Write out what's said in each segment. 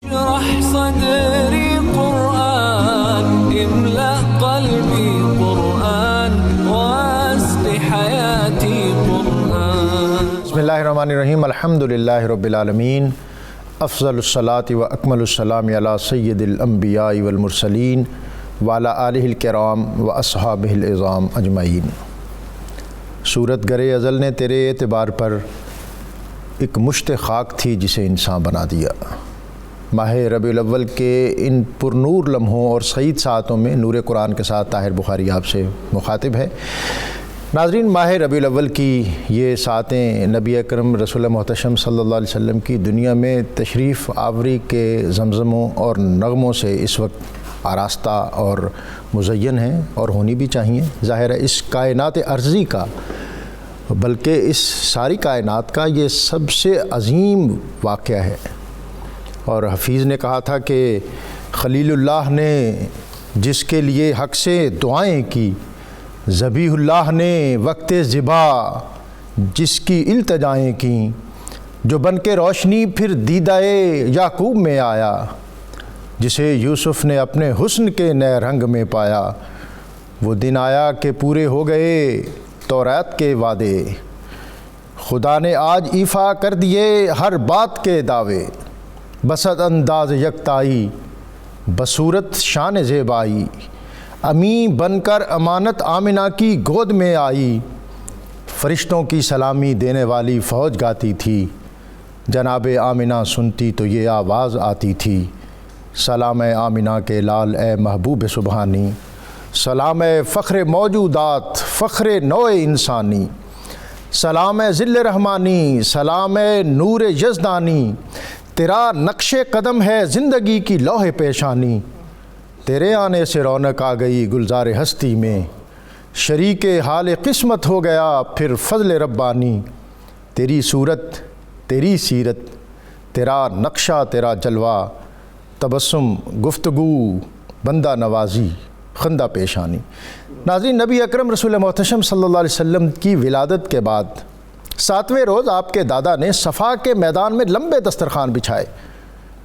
اشرح صدري قرآن املأ قلبي قرآن واسق حياتي قرآن. بسم اللہ الرحمن الرحیم. الحمدللہ رب العالمین. افضل الصلاۃ و اکمل السلام علی سید الانبیاء والمرسلین وعلی آلہ الکرام و اصحابہ العظام اجمعین. صورت گر ازل نے تیرے اعتبار پر ایک مشت خاک تھی جسے انسان بنا دیا. ماہ ربیع الاول کے ان پرنور لمحوں اور سعید ساعتوں میں نور قرآن کے ساتھ طاہر بخاری آپ سے مخاطب ہے. ناظرین، ماہ ربیع الاول کی یہ ساعتیں نبی اکرم رسول اللہ محتشم صلی اللہ علیہ وسلم کی دنیا میں تشریف آوری کے زمزموں اور نغموں سے اس وقت آراستہ اور مزین ہیں اور ہونی بھی چاہیے. ظاہر ہے اس کائنات ارضی کا بلکہ اس ساری کائنات کا یہ سب سے عظیم واقعہ ہے. اور حفیظ نے کہا تھا کہ خلیل اللہ نے جس کے لیے حق سے دعائیں کی، ذبیح اللہ نے وقت ذبح جس کی التجائیں کیں، جو بن کے روشنی پھر دیدائے یعقوب میں آیا، جسے یوسف نے اپنے حسن کے نئے رنگ میں پایا. وہ دن آیا کہ پورے ہو گئے توریت کے وعدے، خدا نے آج ایفا کر دیے ہر بات کے دعوے. بسط انداز یکتائی بصورت شان زیبائی، امی بن کر امانت آمنہ کی گود میں آئی. فرشتوں کی سلامی دینے والی فوج گاتی تھی، جناب آمنہ سنتی تو یہ آواز آتی تھی. سلام آمنہ کے لال اے محبوب سبحانی، سلام فخر موجودات فخر نوع انسانی. سلام ذل رحمانی، سلام نور یزدانی، تیرا نقش قدم ہے زندگی کی لوح پیشانی. تیرے آنے سے رونق آ گئی گلزار ہستی میں، شریک حال قسمت ہو گیا پھر فضل ربانی. تیری صورت تیری سیرت تیرا نقشہ تیرا جلوہ، تبسم گفتگو بندہ نوازی خندہ پیشانی. ناظرین، نبی اکرم رسول محتشم صلی اللہ علیہ وسلم کی ولادت کے بعد 7ویں روز آپ کے دادا نے صفا کے میدان میں لمبے دسترخوان بچھائے،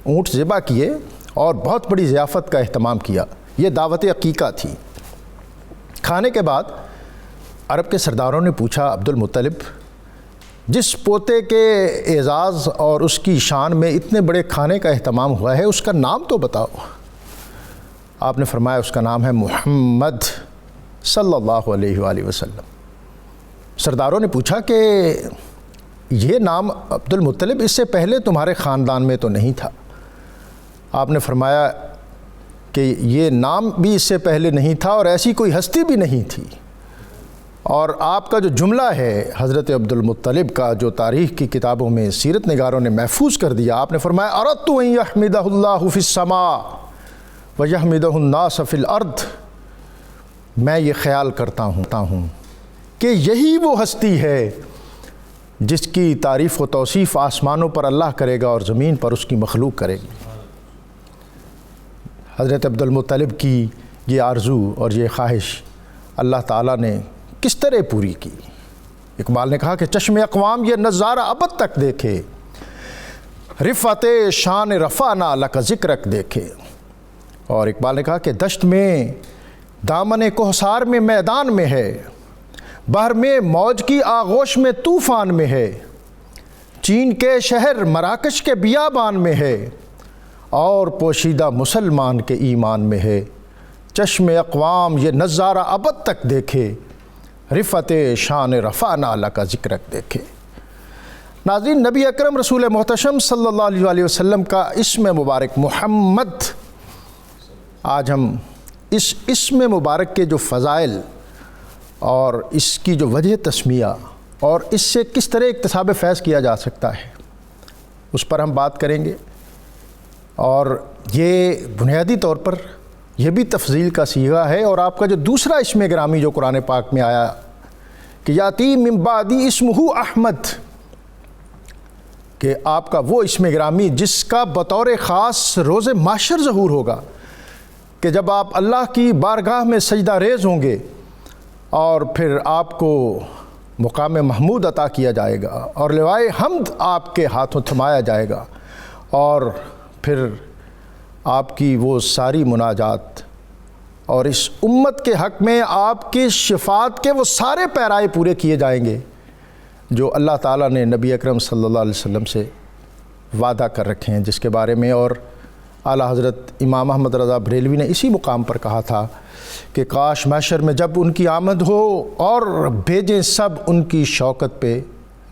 اونٹ ذبح کیے اور بہت بڑی ضیافت کا اہتمام کیا. یہ دعوت عقیقہ تھی. کھانے کے بعد عرب کے سرداروں نے پوچھا، عبد المطلب، جس پوتے کے اعزاز اور اس کی شان میں اتنے بڑے کھانے کا اہتمام ہوا ہے اس کا نام تو بتاؤ. آپ نے فرمایا اس کا نام ہے محمد صلی اللہ علیہ وآلہ وسلم. سرداروں نے پوچھا کہ یہ نام عبد المطلب اس سے پہلے تمہارے خاندان میں تو نہیں تھا. آپ نے فرمایا کہ یہ نام بھی اس سے پہلے نہیں تھا اور ایسی کوئی ہستی بھی نہیں تھی. اور آپ کا جو جملہ ہے حضرت عبد المطلب کا، جو تاریخ کی کتابوں میں سیرت نگاروں نے محفوظ کر دیا، آپ نے فرمایا اردت ان یحمدہ اللہ فی السماء ویحمدہ الناس فی الارض. میں یہ خیال کرتا ہوں کہ یہی وہ ہستی ہے جس کی تعریف و توصیف آسمانوں پر اللہ کرے گا اور زمین پر اس کی مخلوق کرے گی. حضرت عبد المطلب کی یہ آرزو اور یہ خواہش اللہ تعالیٰ نے کس طرح پوری کی؟ اقبال نے کہا کہ چشم اقوام یہ نظارہ ابد تک دیکھے، رفعت شان رفعنا لک ذکرک دیکھے. اور اقبال نے کہا کہ دشت میں دامن کوہسار میں میدان میں ہے، بحر میں موج کی آغوش میں طوفان میں ہے، چین کے شہر مراکش کے بیابان میں ہے، اور پوشیدہ مسلمان کے ایمان میں ہے. چشم اقوام یہ نظارہ ابد تک دیکھے، رفعت شان رفعنا لک ذکرک دیکھے. ناظرین، نبی اکرم رسول محتشم صلی اللہ علیہ وآلہ وسلم کا اسم مبارک محمد، آج ہم اس اسم مبارک کے جو فضائل اور اس کی جو وجہ تسمیہ اور اس سے کس طرح اکتساب فیض کیا جا سکتا ہے اس پر ہم بات کریں گے. اور یہ بنیادی طور پر یہ بھی تفضیل کا صیغہ ہے. اور آپ کا جو دوسرا اسم گرامی جو قرآن پاک میں آیا کہ یاتی من بعدی اسمہ احمد، کہ آپ کا وہ اسم گرامی جس کا بطور خاص روز محشر ظہور ہوگا، کہ جب آپ اللہ کی بارگاہ میں سجدہ ریز ہوں گے اور پھر آپ کو مقام محمود عطا کیا جائے گا اور لوائے حمد آپ کے ہاتھوں تھمایا جائے گا، اور پھر آپ کی وہ ساری مناجات اور اس امت کے حق میں آپ کی شفاعت کے وہ سارے پیرائے پورے کیے جائیں گے جو اللہ تعالیٰ نے نبی اکرم صلی اللہ علیہ وسلم سے وعدہ کر رکھے ہیں، جس کے بارے میں اور اعلیٰ حضرت امام احمد رضا بریلوی نے اسی مقام پر کہا تھا کہ کاش محشر میں جب ان کی آمد ہو اور بھیجیں سب ان کی شوکت پہ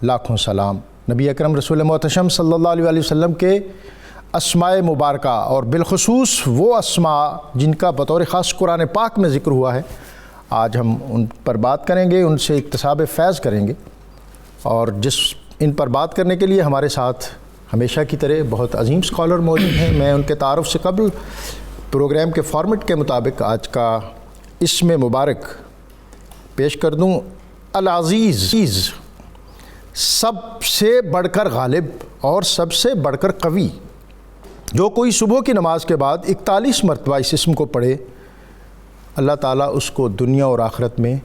لاکھوں سلام۔ نبی اکرم رسول محتشم صلی اللہ علیہ وسلم کے اسماء مبارکہ اور بالخصوص وہ اسماء جن کا بطور خاص قرآن پاک میں ذکر ہوا ہے، آج ہم ان پر بات کریں گے، ان سے اکتساب فیض کریں گے، اور ان پر بات کرنے کے لیے ہمارے ساتھ ہمیشہ کی طرح بہت عظیم اسکالر موجود ہیں۔ میں ان کے تعارف سے قبل پروگرام کے فارمیٹ کے مطابق آج کا اسم مبارک پیش کر دوں۔ العزیز، سب سے بڑھ کر غالب اور سب سے بڑھ کر قوی۔ جو کوئی صبح کی نماز کے بعد 41 مرتبہ اس اسم کو پڑھے، اللہ تعالیٰ اس کو دنیا اور آخرت میں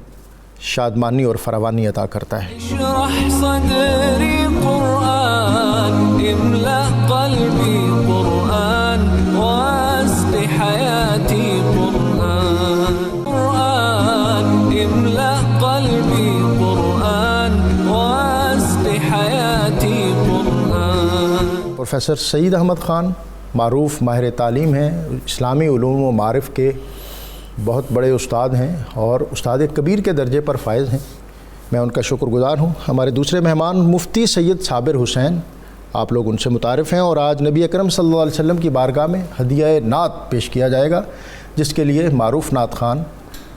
شادمانی اور فراوانی عطا کرتا ہے۔ اشرح صدری قرآن، املأ قلبی قرآن، واسق حیاتی قرآن، املأ قلبی قرآن، واسق حیاتی قرآن۔ پروفیسر سعید احمد خان معروف ماہر تعلیم ہیں، اسلامی علوم و معارف کے بہت بڑے استاد ہیں اور استاد کبیر کے درجے پر فائز ہیں، میں ان کا شکر گزار ہوں۔ ہمارے دوسرے مہمان مفتی سید صابر حسین، آپ لوگ ان سے متعارف ہیں، اور آج نبی اکرم صلی اللہ علیہ وسلم کی بارگاہ میں ہدیہ نعت پیش کیا جائے گا، جس کے لیے معروف نعت خان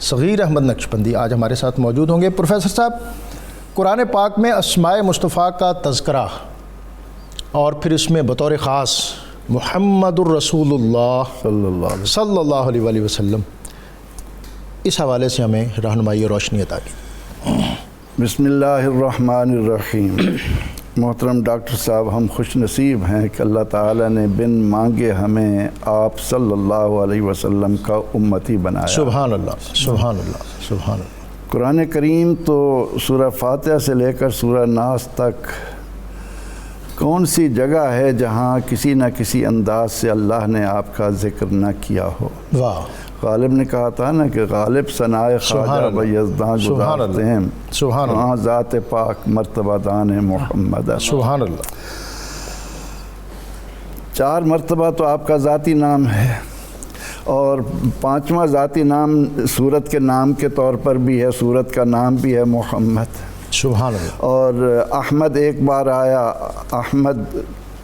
صغیر احمد نقشبندی آج ہمارے ساتھ موجود ہوں گے۔ پروفیسر صاحب، قرآن پاک میں اسماء مصطفیٰ کا تذکرہ اور پھر اس میں بطور خاص محمد الرسول اللہ صلی اللہ علیہ وسلم، اس حوالے سے ہمیں رہنمائی اور روشنی عطا کی۔ بسم اللہ الرحمن الرحیم۔ محترم ڈاکٹر صاحب، ہم خوش نصیب ہیں کہ اللہ تعالیٰ نے بن مانگے ہمیں آپ صلی اللہ علیہ وسلم کا امتی بنایا۔ سبحان اللہ، سبحان اللہ، سبحان اللہ۔ قرآن کریم تو سورہ فاتحہ سے لے کر سورہ ناس تک کون سی جگہ ہے جہاں کسی نہ کسی انداز سے اللہ نے آپ کا ذکر نہ کیا ہو۔ واہ، غالب نے کہا تھا نا کہ غالب ثنائے خواجہ و یزداں گزارتے ہیں، سبحان اللہ، وہاں ذات پاک مرتبہ دان محمد۔ سبحان اللہ۔ 4 مرتبہ تو آپ کا ذاتی نام ہے، اور 5واں ذاتی نام سورت کے نام کے طور پر بھی ہے، سورت کا نام بھی ہے محمد۔ سبحان اللہ۔ اور احمد ایک بار آیا، احمد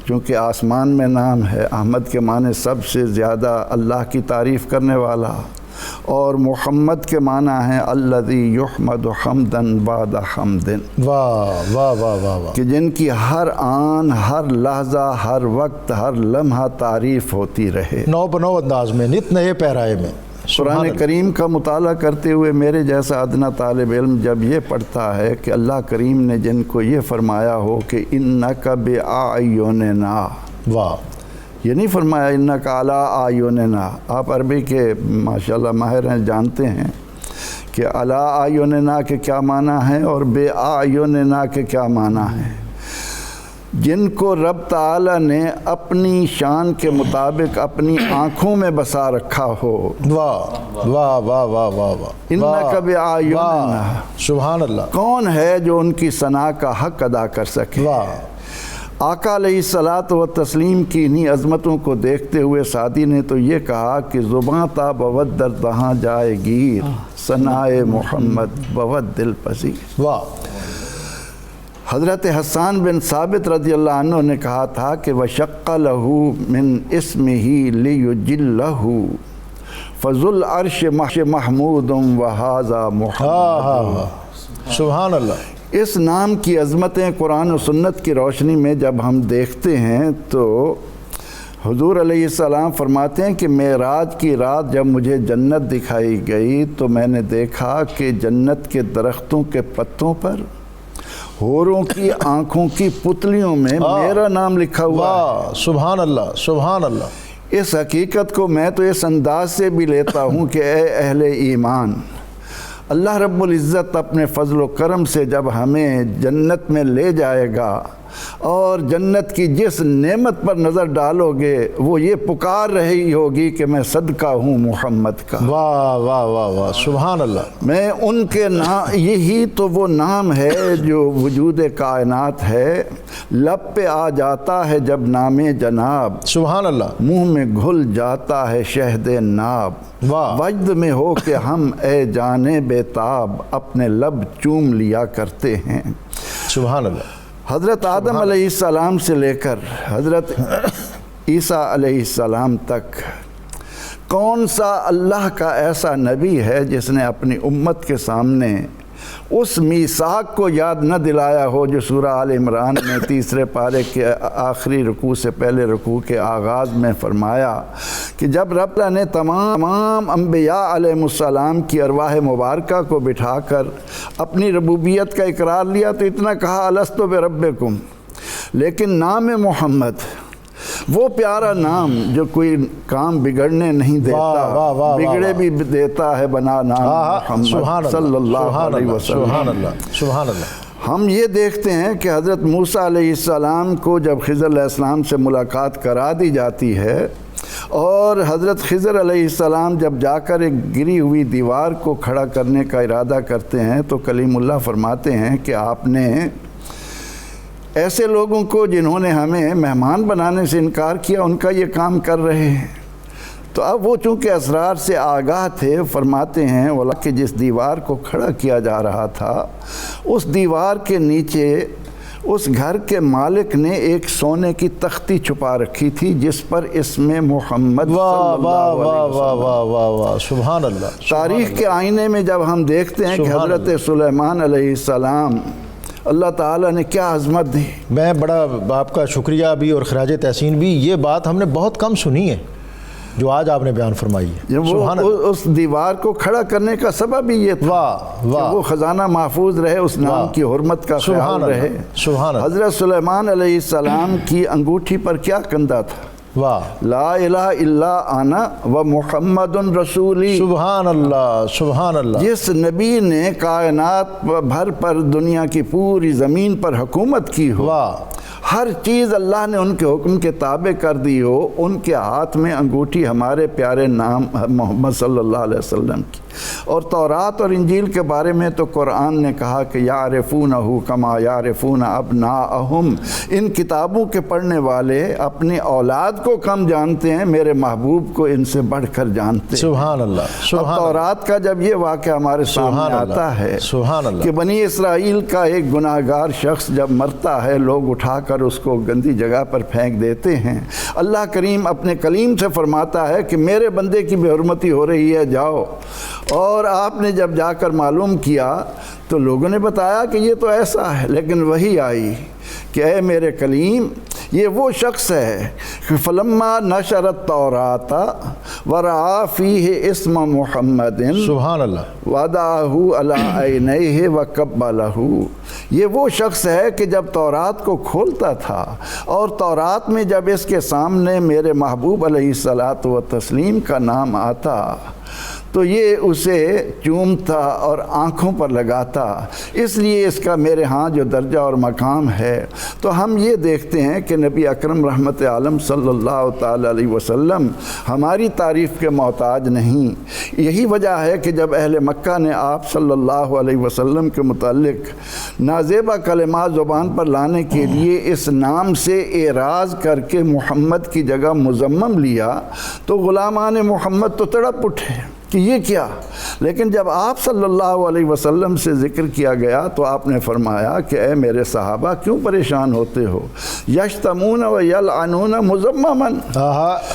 چونکہ آسمان میں نام ہے، احمد کے معنی سب سے زیادہ اللہ کی تعریف کرنے والا، اور محمد کے معنی ہے الذی یحمد حمدا بعد حمد، واہ واہ واہ واہ واہ، کہ جن کی ہر آن، ہر لحظہ، ہر وقت، ہر لمحہ تعریف ہوتی رہے، نو بنو انداز میں، نت نئے پیرائے میں۔ قرآن کریم کا مطالعہ کرتے ہوئے میرے جیسا ادنا طالب علم جب یہ پڑھتا ہے کہ اللہ کریم نے جن کو یہ فرمایا ہو کہ انک بأعیننا، واہ، یہ نہیں فرمایا انک علی اعیننا۔ آپ عربی کے ماشاءاللہ ماہر ہیں، جانتے ہیں کہ علی اعیننا کے کیا معنی ہے اور بأعیننا کے کیا معنی ہے۔ جن کو رب تعالیٰ نے اپنی شان کے مطابق اپنی آنکھوں میں بسا رکھا ہو، واہ واہ واہ واہ واہ واہ، انک بأعیننا، سبحان اللہ، کون ہے جو ان کی ثنا کا حق ادا کر سکے۔ واہ، آقا علیہ الصلاۃ و تسلیم کی انہی عظمتوں کو دیکھتے ہوئے سعدی نے تو یہ کہا کہ زباں تا بود در دہاں جائے گیر، ثنائے محمد بود دل پذیر۔ واہ۔ حضرت حسان بن ثابت رضی اللہ عنہ نے کہا تھا کہ وَشَقَّ لَهُ مِنْ اسْمِهِ لِيُجِلَّهُ فَذُو الْعَرْشِ مَحْمُودٌ وَهَذَا مُحَمَّدٌ۔ سبحان اللہ۔ اس نام کی عظمتیں قرآن و سنت کی روشنی میں جب ہم دیکھتے ہیں تو حضور علیہ السلام فرماتے ہیں کہ معراج کی رات جب مجھے جنت دکھائی گئی تو میں نے دیکھا کہ جنت کے درختوں کے پتوں پر حوروں کی آنکھوں کی پتلیوں میں میرا نام لکھا ہوا ہے۔ سبحان اللہ، سبحان اللہ۔ اس حقیقت کو میں تو اس انداز سے بھی لیتا ہوں کہ اے اہل ایمان، اللہ رب العزت اپنے فضل و کرم سے جب ہمیں جنت میں لے جائے گا اور جنت کی جس نعمت پر نظر ڈالو گے وہ یہ پکار رہی ہوگی کہ میں صدقہ ہوں محمد کا۔ واہ واہ واہ واہ، سبحان اللہ۔ میں ان کے نام، یہی تو وہ نام ہے جو وجود کائنات ہے، لب پہ آ جاتا ہے جب نام جناب، سبحان اللہ۔ منہ میں گھل جاتا ہے شہد ناب، واہ۔ وجد میں ہو کہ ہم اے جانے بیتاب اپنے لب چوم لیا کرتے ہیں۔ سبحان اللہ۔ حضرت آدم علیہ السلام سے لے کر حضرت عیسیٰ علیہ السلام تک کون سا اللہ کا ایسا نبی ہے جس نے اپنی امت کے سامنے اس میثاق کو یاد نہ دلایا ہو جو سورہ آل عمران میں تیسرے پارے کے آخری رکوع سے پہلے رکوع کے آغاز میں فرمایا کہ جب رب نے تمام انبیاء علیہ السلام کی ارواح مبارکہ کو بٹھا کر اپنی ربوبیت کا اقرار لیا تو اتنا کہا الست بربکم، لیکن نام محمد، وہ پیارا نام جو کوئی کام بگڑنے نہیں دیتا، بگڑے بھی دیتا ہے بنا نام محمد صلی اللہ علیہ وسلم۔ سبحان اللہ، سبحان اللہ۔ ہم یہ دیکھتے ہیں کہ حضرت موسیٰ علیہ السلام کو جب خضر علیہ السلام سے ملاقات کرا دی جاتی ہے اور حضرت خضر علیہ السلام جب جا کر ایک گری ہوئی دیوار کو کھڑا کرنے کا ارادہ کرتے ہیں تو کلیم اللہ فرماتے ہیں کہ آپ نے ایسے لوگوں کو جنہوں نے ہمیں مہمان بنانے سے انکار کیا ان کا یہ کام کر رہے ہیں۔ تو اب وہ چونکہ اسرار سے آگاہ تھے، فرماتے ہیں وَلَا کہ جس دیوار کو کھڑا کیا جا رہا تھا اس دیوار کے نیچے اس گھر کے مالک نے ایک سونے کی تختی چھپا رکھی تھی جس پر اسم محمد صلی اللہ علیہ وسلم۔ سبحان اللہ۔ تاریخ کے آئینے میں جب ہم دیکھتے ہیں کہ حضرت سلیمان علیہ السلام اللہ تعالیٰ نے کیا عظمت دی۔ میں بڑا آپ کا شکریہ بھی اور خراج تحسین بھی، یہ بات ہم نے بہت کم سنی ہے جو آج آپ نے بیان فرمائی ہے۔ وہ اس دیوار کو کھڑا کرنے کا سبب ہی یہ تھا کہ وہ خزانہ محفوظ رہے، اس نام کی حرمت کا خیال رہے۔ حضرت سلیمان علیہ السلام کی انگوٹھی پر کیا کندہ تھا؟ لا الہ الا انا و محمد رسولی۔ سبحان اللہ، سبحان اللہ۔ جس نبی نے کائنات بھر پر دنیا کی پوری زمین پر حکومت کی ہو، ہر چیز اللہ نے ان کے حکم کے تابع کر دی ہو، ان کے ہاتھ میں انگوٹھی ہمارے پیارے نام محمد صلی اللہ علیہ وسلم کی۔ اور تورات اور انجیل کے بارے میں تو قرآن نے کہا کہ یعرفونہ کما یعرفون ابناءہم، ان کتابوں کے پڑھنے والے اپنی اولاد کو کم جانتے ہیں، میرے محبوب کو ان سے بڑھ کر جانتے ہیں۔ سبحان اللہ۔ اب تورات کا جب یہ واقعہ ہمارے سامنے آتا ہے کہ بنی اسرائیل کا ایک گناہگار شخص جب مرتا ہے لوگ اٹھا کر اس کو گندی جگہ پر پھینک دیتے ہیں، اللہ کریم اپنے کلیم سے فرماتا ہے کہ میرے بندے کی بے حرمتی ہو رہی ہے، جاؤ۔ اور آپ نے جب جا کر معلوم کیا تو لوگوں نے بتایا کہ یہ تو ایسا ہے، لیکن وہی آئی کہ اے میرے کلیم یہ وہ شخص ہے فلما نشرت التوراۃ ورعا فیہ اسم محمد سبحان اللہ وضعہ علی عینیہ وقبلہ، یہ وہ شخص ہے کہ جب تورات کو کھولتا تھا اور تورات میں جب اس کے سامنے میرے محبوب علیہ الصلاۃ والتسلیم کا نام آتا تو یہ اسے چومتا اور آنکھوں پر لگاتا، اس لیے اس کا میرے ہاں جو درجہ اور مقام ہے۔ تو ہم یہ دیکھتے ہیں کہ نبی اکرم رحمت عالم صلی اللہ تعالی علیہ وسلم ہماری تعریف کے محتاج نہیں۔ یہی وجہ ہے کہ جب اہل مکہ نے آپ صلی اللہ علیہ وسلم کے متعلق نازیبہ کلمات زبان پر لانے کے لیے اس نام سے اعراض کر کے محمد کی جگہ مزمم لیا تو غلامان محمد تو تڑپ اٹھے کہ یہ کیا، لیکن جب آپ صلی اللہ علیہ وسلم سے ذکر کیا گیا تو آپ نے فرمایا کہ اے میرے صحابہ کیوں پریشان ہوتے ہو، یشتمون و یلعنون مذمما،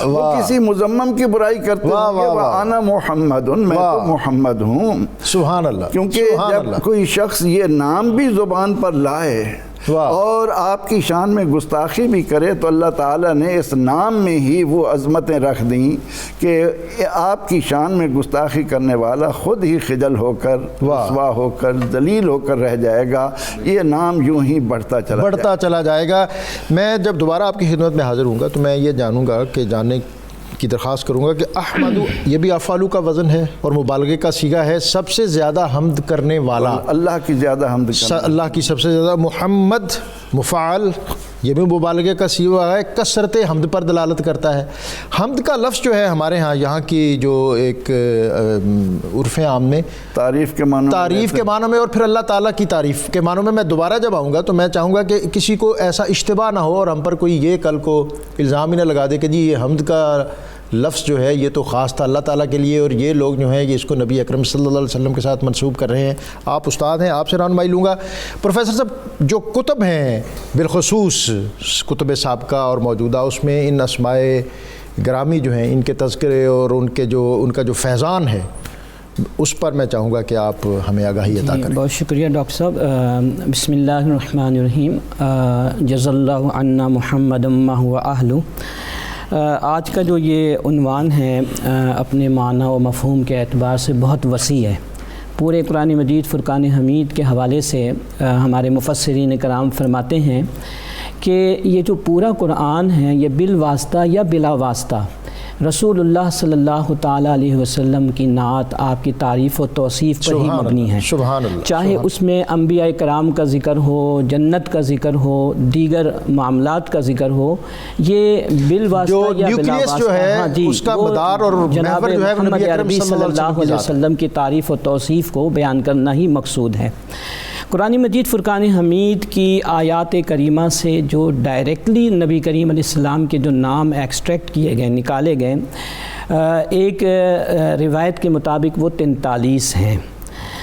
وہ کسی مذمم کی برائی کرتے ہیں، وَأَنَا مُحَمَّدٌ، میں تو محمد ہوں۔ سبحان اللہ۔ کیونکہ جب کوئی شخص یہ نام بھی زبان پر لائے اور آپ کی شان میں گستاخی بھی کرے تو اللہ تعالیٰ نے اس نام میں ہی وہ عظمتیں رکھ دیں کہ آپ کی شان میں گستاخی کرنے والا خود ہی خجل ہو کر رسوا ہو کر ذلیل ہو کر رہ جائے گا، یہ نام یوں ہی بڑھتا چلا جائے گا۔ میں جب دوبارہ آپ کی خدمت میں حاضر ہوں گا تو میں یہ جانوں گا کہ جاننے کی درخواست کروں گا کہ احمد یہ بھی افعالو کا وزن ہے اور مبالغے کا صیغہ ہے، سب سے زیادہ حمد کرنے والا اللہ کی زیادہ حمد کرنے، اللہ کی سب سے زیادہ، محمد مفعل یہ بھی مبالغے کا سیغہ ہے، کثرت حمد پر دلالت کرتا ہے۔ حمد کا لفظ جو ہے ہمارے ہاں یہاں کی جو ایک عرف عام میں تعریف کے معنوں میں اور پھر اللہ تعالیٰ کی تعریف کے معنوں میں دوبارہ جب آؤں گا تو میں چاہوں گا کہ کسی کو ایسا اشتباہ نہ ہو اور ہم پر کوئی یہ کل کو الزام ہی نہ لگا دے کہ جی یہ حمد کا لفظ جو ہے یہ تو خاص تھا اللہ تعالیٰ کے لیے اور یہ لوگ جو ہیں یہ اس کو نبی اکرم صلی اللہ علیہ وسلم کے ساتھ منسوب کر رہے ہیں۔ آپ استاد ہیں، آپ سے رہنمائی لوں گا۔ پروفیسر صاحب، جو کتب ہیں بالخصوص کتب سابقہ اور موجودہ، اس میں ان اسماء گرامی جو ہیں ان کے تذکرے اور ان کا جو فیضان ہے اس پر میں چاہوں گا کہ آپ ہمیں آگاہی عطا کریں۔ بہت شکریہ ڈاکٹر صاحب۔ بسم اللہ الرحمن الرحیم۔ جزا اللہ عنا محمد ما هو اہلہ۔ آج کا جو یہ عنوان ہے اپنے معنی و مفہوم کے اعتبار سے بہت وسیع ہے۔ پورے قرآن مجید فرقان حمید کے حوالے سے ہمارے مفسرین کرام فرماتے ہیں کہ یہ جو پورا قرآن ہے یہ بالواسطہ یا بلا واسطہ رسول اللہ صلی اللہ تعالیٰ علیہ وسلم کی نعت، آپ کی تعریف و توصیف پر ہی مبنی ہے۔ سبحان اللہ۔ چاہے اس میں انبیاء کرام کا ذکر ہو، جنت کا ذکر ہو، دیگر معاملات کا ذکر ہو، یہ بالواسطہ یا بلا واسطہ جو ہے اس کا مدار اور جناب محور جو ہے محمد عربی صلی اللہ علیہ وسلم کی تعریف و توصیف کو بیان کرنا ہی مقصود ہے۔ قرآن مجید فرقان حمید کی آیات کریمہ سے جو ڈائریکٹلی نبی کریم علیہ السلام کے جو نام ایکسٹریکٹ کیے گئے، نکالے گئے، ایک روایت کے مطابق وہ 43 ہیں،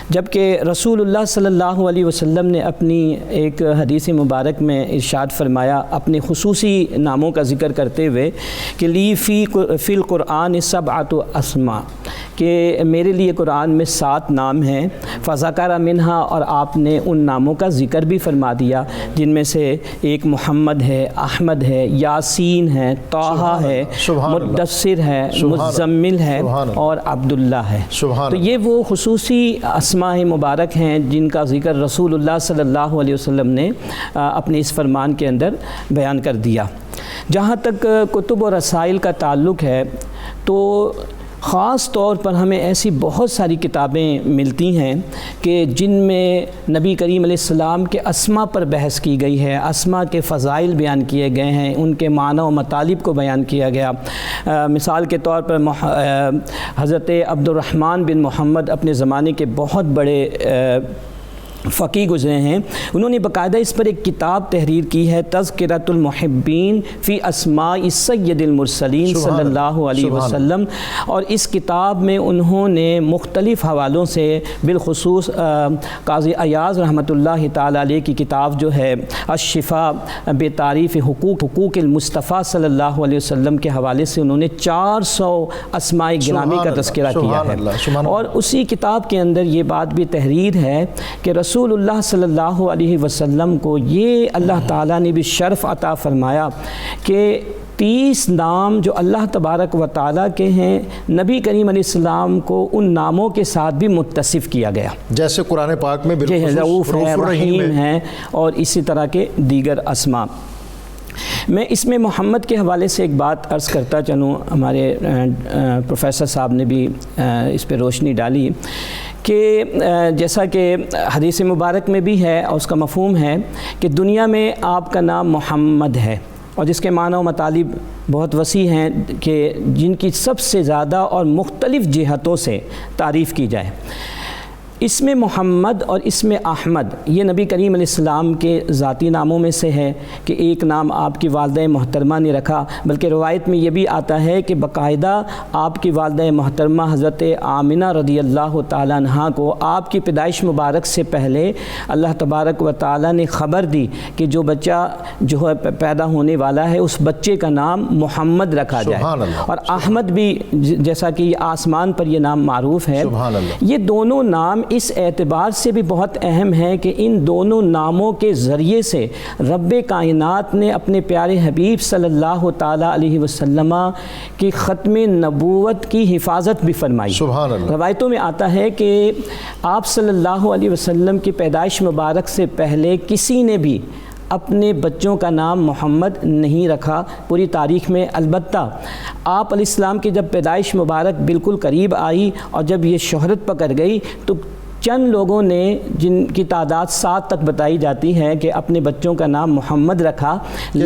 جبکہ رسول اللہ صلی اللہ علیہ وسلم نے اپنی ایک حدیث مبارک میں ارشاد فرمایا اپنے خصوصی ناموں کا ذکر کرتے ہوئے کہ لی فی القرآن سبعۃ اسماء، کہ میرے لیے قرآن میں 7 نام ہیں، فذکر منہا، اور آپ نے ان ناموں کا ذکر بھی فرما دیا، جن میں سے ایک محمد ہے، احمد ہے، یاسین ہے، طٰہٰ ہے، مدثر ہے، مزمل ہے اور عبداللہ ہے۔ تو یہ وہ خصوصی اسماء مبارک ہیں جن کا ذکر رسول اللہ صلی اللہ علیہ وسلم نے اپنے اس فرمان کے اندر بیان کر دیا۔ جہاں تک کتب و رسائل کا تعلق ہے تو خاص طور پر ہمیں ایسی بہت ساری کتابیں ملتی ہیں کہ جن میں نبی کریم علیہ السلام کے اسماء پر بحث کی گئی ہے، اسماء کے فضائل بیان کیے گئے ہیں، ان کے معنی و مطالب کو بیان کیا گیا۔ مثال کے طور پر حضرت عبد الرحمن بن محمد اپنے زمانے کے بہت بڑے فقی گزرے ہیں، انہوں نے باقاعدہ اس پر ایک کتاب تحریر کی ہے، تذکرۃ المحبین فی اسماء سید المرسلین صلی اللہ علیہ وسلم، اور اس کتاب میں انہوں نے مختلف حوالوں سے بالخصوص قاضی ایاز رحمۃ اللہ تعالیٰ علیہ کی کتاب جو ہے الشفاء بتعریف حقوق المصطفیٰ صلی اللہ علیہ وسلم کے حوالے سے انہوں نے 400 اسماء گرامی کا تذکرہ کیا ہے، اور اسی کتاب کے اندر یہ بات بھی تحریر ہے کہ رسول اللہ صلی اللہ علیہ وسلم کو یہ اللہ تعالیٰ نے بھی شرف عطا فرمایا کہ 30 نام جو اللہ تبارک و تعالیٰ کے ہیں، نبی کریم علیہ السلام کو ان ناموں کے ساتھ بھی متصف کیا گیا، جیسے قرآن پاک میں رؤوف ہے، رحیم ہے، اور اسی طرح کے دیگر اسماء۔ میں اس میں محمد کے حوالے سے ایک بات عرض کرتا چلوں، ہمارے پروفیسر صاحب نے بھی اس پہ روشنی ڈالی کہ جیسا کہ حدیث مبارک میں بھی ہے اور اس کا مفہوم ہے کہ دنیا میں آپ کا نام محمد ہے، اور جس کے معنی و مطالب بہت وسیع ہیں کہ جن کی سب سے زیادہ اور مختلف جہتوں سے تعریف کی جائے۔ اس میں محمد اور اس میں احمد یہ نبی کریم علیہ السلام کے ذاتی ناموں میں سے ہے کہ ایک نام آپ کی والدہ محترمہ نے رکھا، بلکہ روایت میں یہ بھی آتا ہے کہ باقاعدہ آپ کی والدہ محترمہ حضرت آمنہ رضی اللہ تعالیٰ عنہا کو آپ کی پیدائش مبارک سے پہلے اللہ تبارک و تعالیٰ نے خبر دی کہ جو بچہ جو ہے پیدا ہونے والا ہے اس بچے کا نام محمد رکھا جائے، اور احمد بھی جیسا کہ آسمان پر یہ نام معروف ہے۔ یہ دونوں نام اس اعتبار سے بھی بہت اہم ہے کہ ان دونوں ناموں کے ذریعے سے رب کائنات نے اپنے پیارے حبیب صلی اللہ تعالیٰ علیہ وسلم کی ختم نبوت کی حفاظت بھی فرمائی۔ سبحان اللہ۔ روایتوں میں آتا ہے کہ آپ صلی اللہ علیہ وسلم کی پیدائش مبارک سے پہلے کسی نے بھی اپنے بچوں کا نام محمد نہیں رکھا پوری تاریخ میں، البتہ آپ علیہ السلام کی جب پیدائش مبارک بالکل قریب آئی اور جب یہ شہرت پکڑ گئی تو چند لوگوں نے جن کی تعداد 7 تک بتائی جاتی ہے کہ اپنے بچوں کا نام محمد رکھا،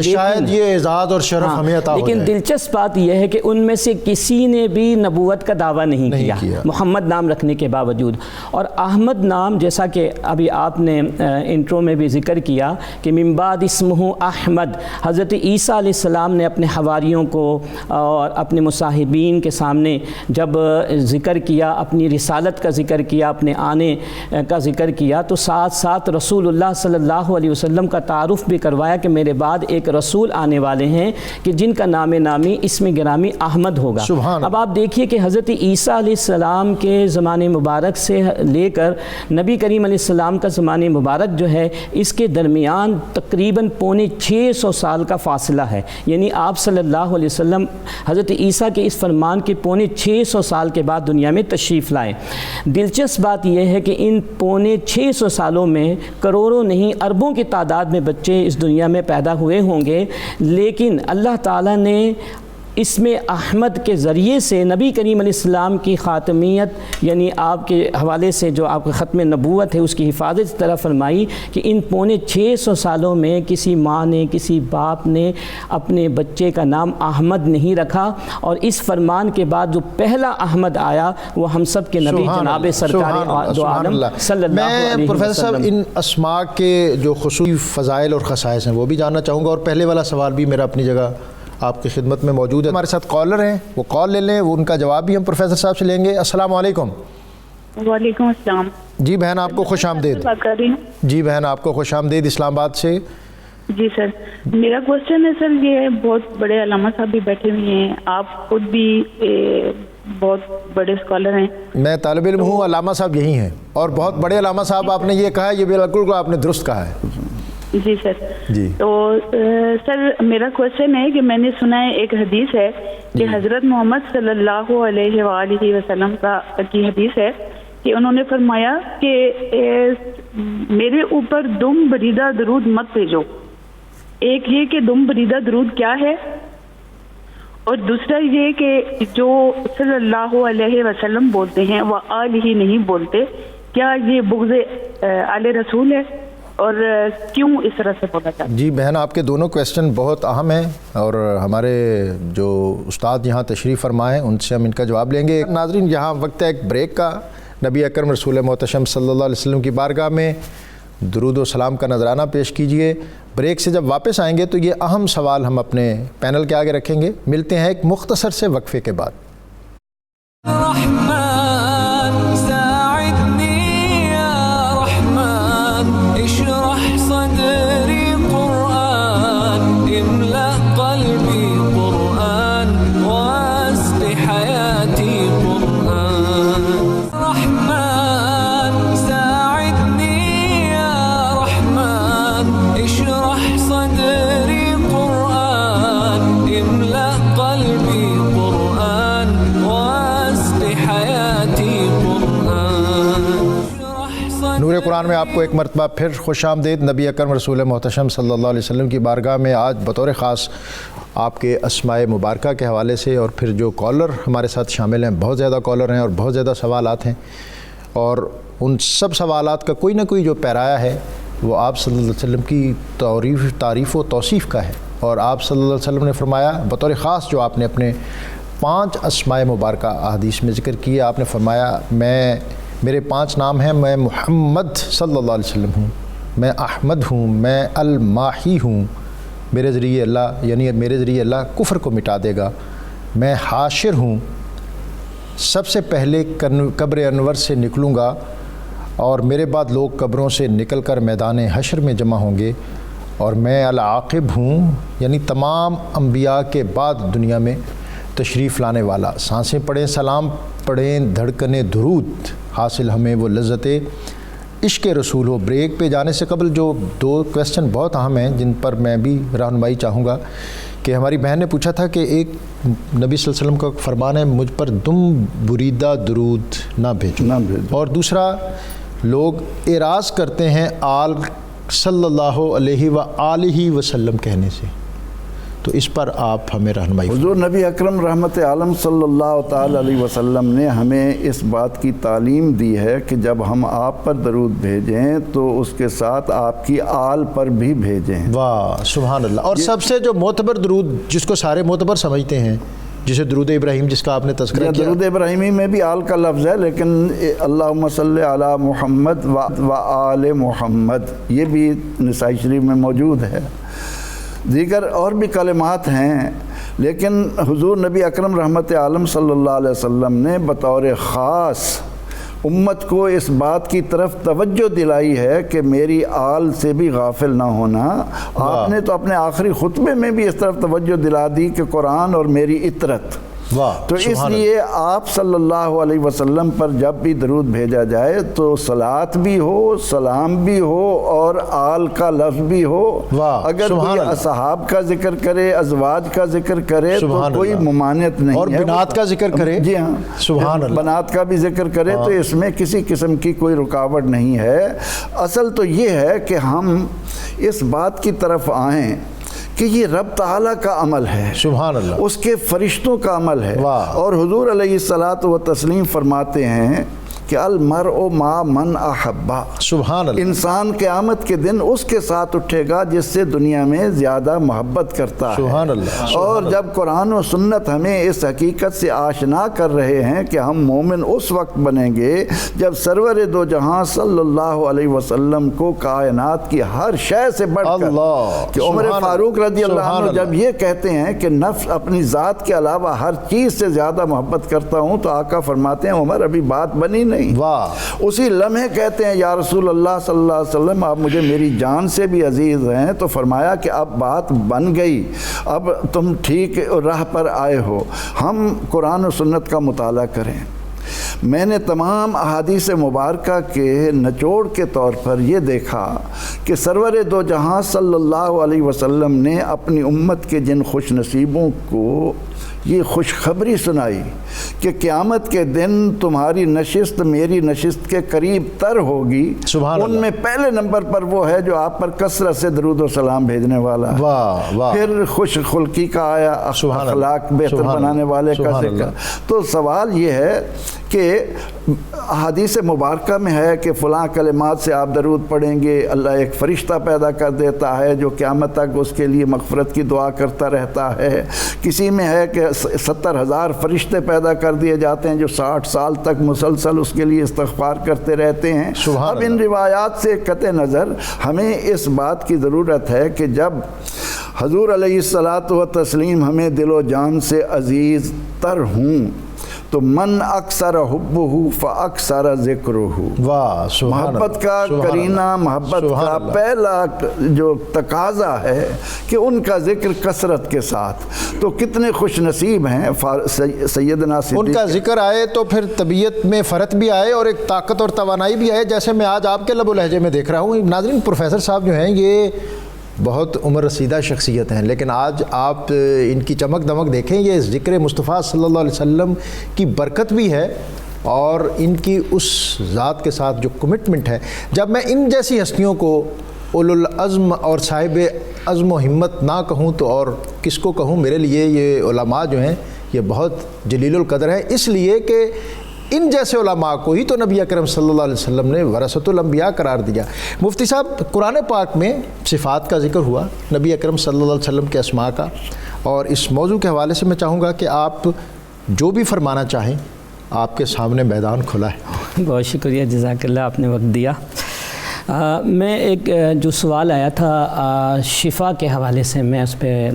شاید یہ اعزاز اور شرف ہمیں عطا ہو جائے. لیکن دلچسپ بات یہ ہے کہ ان میں سے کسی نے بھی نبوت کا دعویٰ نہیں کیا محمد نام رکھنے کے باوجود. اور احمد نام جیسا کہ ابھی آپ نے انٹرو میں بھی ذکر کیا کہ من بعد اسمہ احمد، حضرت عیسیٰ علیہ السلام نے اپنے حواریوں کو اور اپنے مصاحبین کے سامنے جب ذکر کیا، اپنی رسالت کا ذکر کیا، اپنے آنے کا ذکر کیا، تو ساتھ ساتھ رسول اللہ صلی اللہ علیہ وسلم کا تعارف بھی کروایا کہ میرے بعد ایک رسول آنے والے ہیں کہ جن کا نام نامی اسم گرامی احمد ہوگا. اب آپ دیکھیے کہ حضرت عیسیٰ علیہ السلام کے زمانے مبارک سے لے کر نبی کریم علیہ السلام کا زمانے مبارک جو ہے، اس کے درمیان تقریباً 650 سال کا فاصلہ ہے. یعنی آپ صلی اللہ علیہ وسلم حضرت عیسیٰ کے اس فرمان کے 650 سال کے بعد دنیا میں تشریف لائے. دلچسپ بات یہ ہے کہ ان 650 سالوں میں کروڑوں نہیں اربوں کی تعداد میں بچے اس دنیا میں پیدا ہوئے ہوں گے، لیکن اللہ تعالیٰ نے اسم احمد کے ذریعے سے نبی کریم علیہ السلام کی خاتمیت، یعنی آپ کے حوالے سے جو آپ کا ختم نبوت ہے اس کی حفاظت اس طرح فرمائی کہ ان 650 سالوں میں کسی ماں نے، کسی باپ نے اپنے بچے کا نام احمد نہیں رکھا. اور اس فرمان کے بعد جو پہلا احمد آیا وہ ہم سب کے نبی جناب سرکار دو عالم صلی اللہ علیہ وسلم. میں پروفیسر صاحب ان اسماء کے جو خصوصی فضائل اور خصائص ہیں وہ بھی جاننا چاہوں گا، اور پہلے والا سوال بھی میرا اپنی جگہ آپ کی خدمت میں موجود ہے. ہمارے ساتھ کالر ہیں، وہ کال لے لیں، وہ ان کا جواب بھی ہم پروفیسر صاحب سے لیں گے. السلام علیکم. وعلیکم السلام. جی بہن آپ کو خوش آمدید. جی بہن آپ کو خوش آمدید اسلام آباد سے. جی سر، میرا کوشچن ہے سر یہ، بہت بڑے علامہ صاحب بھی بیٹھے ہوئے ہیں، آپ خود بھی بہت بڑے اسکالر ہیں. میں طالب علم ہوں، علامہ صاحب یہی ہیں، اور بہت بڑے علامہ صاحب آپ نے یہ کہا ہے، یہ بالکل آپ نے درست کہا ہے. جی سر. جی تو سر میرا کوشچن ہے کہ میں نے سنا ہے ایک حدیث ہے کہ حضرت محمد صلی اللہ علیہ وآلہ وسلم کی حدیث ہے کہ انہوں نے فرمایا کہ میرے اوپر دم بریدہ درود مت بھیجو. ایک یہ کہ دم بریدہ درود کیا ہے، اور دوسرا یہ کہ جو صلی اللہ علیہ وسلم بولتے ہیں وہ آل ہی نہیں بولتے، کیا یہ بغض آل رسول ہے اور کیوں اس طرح سے بولا جاتا ہے؟ جی بہن آپ کے دونوں کویسچن بہت اہم ہیں، اور ہمارے جو استاد یہاں تشریف فرمائے ان سے ہم ان کا جواب لیں گے. ناظرین یہاں وقت ہے ایک بریک کا. نبی اکرم رسول محتشم صلی اللہ علیہ وسلم کی بارگاہ میں درود و سلام کا نذرانہ پیش کیجئے. بریک سے جب واپس آئیں گے تو یہ اہم سوال ہم اپنے پینل کے آگے رکھیں گے. ملتے ہیں ایک مختصر سے وقفے کے بعد. نور قرآن میں آپ کو ایک مرتبہ پھر خوش آمدید. نبی اکرم رسول محتشم صلی اللہ علیہ وسلم کی بارگاہ میں آج بطور خاص آپ کے اسماء مبارکہ کے حوالے سے، اور پھر جو کالر ہمارے ساتھ شامل ہیں، بہت زیادہ کالر ہیں اور بہت زیادہ سوالات ہیں، اور ان سب سوالات کا کوئی نہ کوئی جو پیرایا ہے وہ آپ صلی اللہ علیہ وسلم کی تعریف و توصیف کا ہے. اور آپ صلی اللہ علیہ وسلم نے فرمایا بطور خاص، جو آپ نے اپنے 5 اسماء مبارکہ احادیث میں ذکر کیے، آپ نے فرمایا میرے 5 نام ہیں، میں محمد صلی اللہ علیہ وسلم ہوں، میں احمد ہوں، میں الماحی ہوں، میرے ذریعے اللہ کفر کو مٹا دے گا، میں حاشر ہوں، سب سے پہلے قبر انور سے نکلوں گا، اور میرے بعد لوگ قبروں سے نکل کر میدان حشر میں جمع ہوں گے، اور میں العاقب ہوں، یعنی تمام انبیاء کے بعد دنیا میں تشریف لانے والا. سانسیں پڑھیں سلام پڑھیں دھڑکنیں درود، حاصل ہمیں وہ لذت عشق رسول ہو. بریک پہ جانے سے قبل جو 2 کویسچن بہت اہم ہیں جن پر میں بھی رہنمائی چاہوں گا، کہ ہماری بہن نے پوچھا تھا کہ ایک نبی صلی اللہ علیہ وسلم کا فرمان ہے مجھ پر دم بریدہ درود نہ بھیجو، اور دوسرا لوگ اعراض کرتے ہیں آل صلی اللہ علیہ وآلہ وسلم کہنے سے. تو اس پر آپ ہمیں رہنمائی۔ حضور نبی اکرم رحمت عالم صلی اللہ تعالی علیہ وسلم نے ہمیں اس بات کی تعلیم دی ہے کہ جب ہم آپ پر درود بھیجیں تو اس کے ساتھ آپ کی آل پر بھی بھیجیں۔ واہ سبحان اللہ۔ اور سب سے جو معتبر درود جس کو سارے معتبر سمجھتے ہیں، جسے درود ابراہیم جس کا آپ نے تذکرہ کیا، درود ابراہیمی میں بھی آل کا لفظ ہے، لیکن اللہم صلی علی محمد و آل محمد یہ بھی نسائی شریف میں موجود ہے۔ دیگر اور بھی کلمات ہیں، لیکن حضور نبی اکرم رحمت عالم صلی اللہ علیہ وسلم نے بطور خاص امت کو اس بات کی طرف توجہ دلائی ہے کہ میری آل سے بھی غافل نہ ہونا۔ آپ نے تو اپنے آخری خطبے میں بھی اس طرف توجہ دلا دی کہ قرآن اور میری اطرت، تو اس لیے آپ صلی اللہ علیہ وسلم پر جب بھی درود بھیجا جائے تو صلاۃ بھی ہو، سلام بھی ہو اور آل کا لفظ بھی ہو۔ اگر کوئی اصحاب کا ذکر کرے، ازواج کا ذکر کرے تو کوئی ممانعت نہیں ہے، اور بنات کا ذکر کرے، جی ہاں سبحان اللہ، بنات کا بھی ذکر کرے تو اس میں کسی قسم کی کوئی رکاوٹ نہیں ہے۔ اصل تو یہ ہے کہ ہم اس بات کی طرف آئیں کہ یہ رب تعالیٰ کا عمل ہے، سبحان اللہ، اس کے فرشتوں کا عمل ہے۔ اور حضور علیہ الصلاۃ والتسلیم فرماتے ہیں کہ المرء مع من احبا، سبحان اللہ، انسان قیامت کے دن اس کے ساتھ اٹھے گا جس سے دنیا میں زیادہ محبت کرتا ہے۔ سبحان اللہ۔ اور جب قرآن و سنت ہمیں اس حقیقت سے آشنا کر رہے ہیں کہ ہم مومن اس وقت بنیں گے جب سرور دو جہاں صلی اللہ علیہ وسلم کو کائنات کی ہر شے سے بڑھ کر، کہ عمر فاروق رضی اللہ عنہ جب یہ کہتے ہیں کہ نفس اپنی ذات کے علاوہ ہر چیز سے زیادہ محبت کرتا ہوں، تو آقا فرماتے ہیں عمر ابھی بات بنی نہیں۔ اسی لمحے کہتے ہیں یا رسول اللہ صلی اللہ علیہ وسلم آپ مجھے میری جان سے بھی عزیز ہیں، تو فرمایا کہ اب بات بن گئی، اب تم ٹھیک راہ پر آئے ہو۔ ہم قرآن و سنت کا مطالعہ کریں۔ میں نے تمام احادیث مبارکہ کے نچوڑ کے طور پر یہ دیکھا کہ سرور دو جہاں صلی اللہ علیہ وسلم نے اپنی امت کے جن خوش نصیبوں کو یہ خوشخبری سنائی کہ قیامت کے دن تمہاری نشست میری نشست کے قریب تر ہوگی، ان میں پہلے نمبر پر وہ ہے جو آپ پر کثرت سے درود و سلام بھیجنے والا ہے۔ پھر خوش خلقی کا آیا، اخلاق بہتر بنانے والے کا ذکر۔ تو سوال یہ ہے کہ احادیث مبارکہ میں ہے کہ فلاں کلمات سے آپ درود پڑھیں گے، اللہ ایک فرشتہ پیدا کر دیتا ہے جو قیامت تک اس کے لیے مغفرت کی دعا کرتا رہتا ہے۔ کسی میں ہے کہ 70,000 فرشتے پیدا کر دیے جاتے ہیں جو 60 سال تک مسلسل اس کے لیے استغفار کرتے رہتے ہیں۔ اب ان روایات سے قطع نظر ہمیں اس بات کی ضرورت ہے کہ جب حضور علیہ الصلاۃ والتسلیم ہمیں دل و جان سے عزیز تر ہوں تو من اکثر حبہ فاکثر ذکرہ، محبت کا کرینہ، محبت کا پہلا جو تقاضا ہے کہ ان کا ذکر کثرت کے ساتھ۔ تو کتنے خوش نصیب ہیں سیدنا صدیق، ان کا ذکر آئے تو پھر طبیعت میں فرق بھی آئے اور ایک طاقت اور توانائی بھی آئے، جیسے میں آج آپ کے لب و لہجے میں دیکھ رہا ہوں۔ ناظرین، پروفیسر صاحب جو ہیں یہ بہت عمر رسیدہ شخصیت ہیں، لیکن آج آپ ان کی چمک دمک دیکھیں، یہ ذکر مصطفیٰ صلی اللہ علیہ وسلم کی برکت بھی ہے اور ان کی اس ذات کے ساتھ جو کمٹمنٹ ہے۔ جب میں ان جیسی ہستیوں کو اولو العزم اور صاحب عزم و ہمت نہ کہوں تو اور کس کو کہوں؟ میرے لیے یہ علماء جو ہیں یہ بہت جلیل القدر ہیں، اس لیے کہ ان جیسے علماء کو ہی تو نبی اکرم صلی اللہ علیہ وسلم نے ورثۃ الانبیاء قرار دیا۔ مفتی صاحب، قرآن پاک میں صفات کا ذکر ہوا، نبی اکرم صلی اللہ علیہ وسلم کے اسماء کا، اور اس موضوع کے حوالے سے میں چاہوں گا کہ آپ جو بھی فرمانا چاہیں، آپ کے سامنے میدان کھلا ہے۔ بہت شکریہ، جزاک اللہ، آپ نے وقت دیا۔ میں ایک جو سوال آیا تھا شفا کے حوالے سے، میں اس پہ